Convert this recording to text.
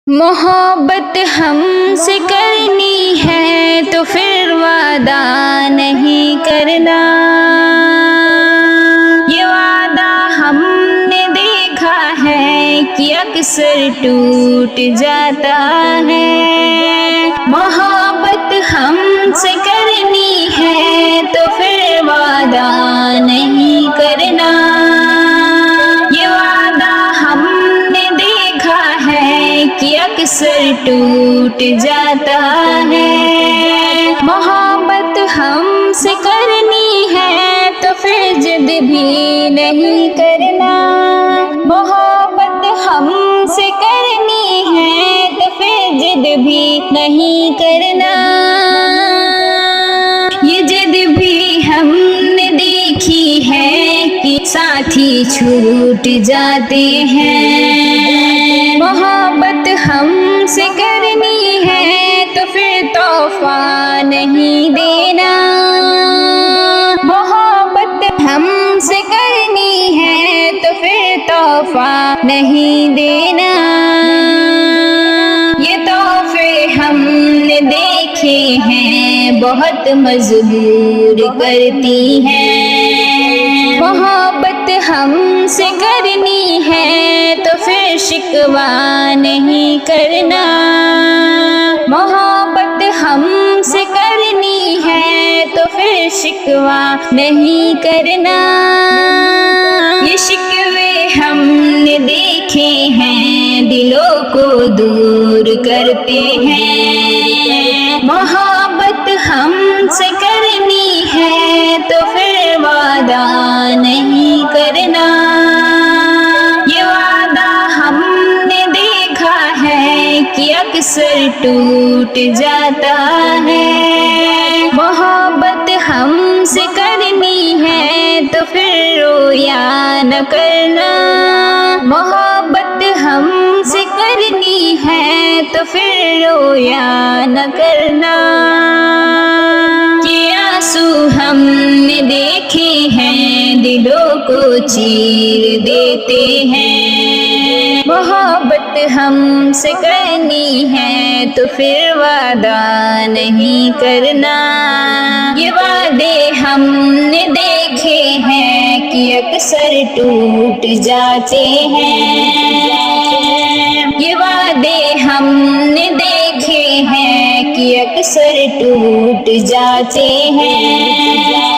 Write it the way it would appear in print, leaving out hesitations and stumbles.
محبت ہم سے کرنی ہے تو پھر وعدہ نہیں کرنا، یہ وعدہ ہم نے دیکھا ہے کہ اکثر ٹوٹ جاتا ہے۔ محبت ہم سے کرنی ہے تو پھر وعدہ نہیں کرنا، یہ وعدہ ہم نے دیکھا ہے کہ اکثر ٹوٹ جاتا ہے۔ محبت ہم سے کرنی ہے تو پھر ضد بھی نہیں کرنا، محبت ہم سے کرنی ہے تو پھر ضد بھی نہیں کرنا، یہ ضد بھی ہم نے دیکھی ہے کہ ساتھی چھوٹ جاتے ہیں۔ محبت ہم سے کرنی ہے تو پھر تحفہ نہیں دینا، محبت ہم سے کرنی ہے تو پھر تحفہ نہیں دینا، یہ تحفے ہم نے دیکھے ہیں بہت مجبور کرتی ہیں۔ محبت ہم سے کرنی ہے تو پھر شکوہ نہیں کرنا، محبت ہم سے کرنی ہے تو پھر شکوہ نہیں کرنا، یہ شکوے ہم نے دیکھے ہیں دلوں کو دور کرتے ہیں۔ محبت ہم سے کرنی ہے تو پھر وعدہ نہیں کرنا، یہ وعدہ ہم نے دیکھا ہے کہ اکثر ٹوٹ جاتا ہے۔ محبت ہم سے کرنی ہے تو پھر رویا نہ کرنا، محبت ہم سے کرنی ہے تو پھر رویا نہ کرنا، کہ آنسو ہم نے دیکھے ہیں دلوں کو چیر دیتے ہیں۔ محبت ہم سے کرنی ہے تو پھر وعدہ نہیں کرنا، یہ وعدے ہم نے دیکھے ہیں کہ اکثر ٹوٹ جاتے ہیں، یہ وعدے ہم نے دیکھے ہیں کہ اکثر ٹوٹ جاتے ہیں۔